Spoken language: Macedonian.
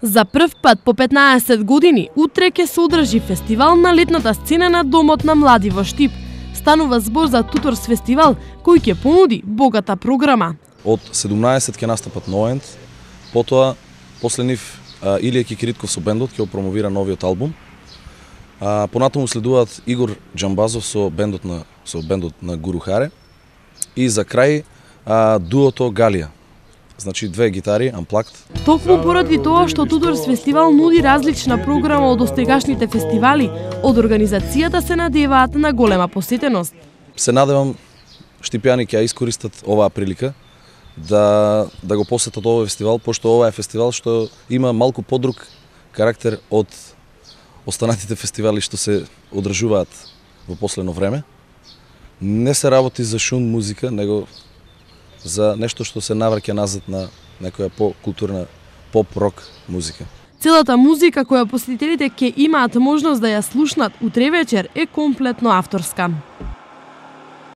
За прв пат по 15 години утре ќе се одржи фестивал на летната сцена на Домот на млади во Штип. Станува збор за Туторс фестивал кој ќе понуди богата програма. Од 17 ќе настапат Ноент, потоа после нив Илија Кикиритков со бендот ќе промовира новиот албум. Понатаму следуваат Игор Џамбазов со бендот на Гуру Харе и за крај дуото Галија. Значи две гитари, Unplugged. Токму поради тоа што Туторс фестивал нуди различна програма од остегашните фестивали, од организацијата се надеваат на голема посетеност. Се надевам штипјани ќе искористат оваа прилика да го посетат овој фестивал, пошто ова е фестивал што има малку подруг карактер од останатите фестивали што се одржуваат во последно време. Не се работи за шум музика, него за нешто што се навраќа назад на некоја по-културна поп-рок музика. Целата музика која посетителите ќе имаат можност да ја слушнат утре вечер е комплетно авторска.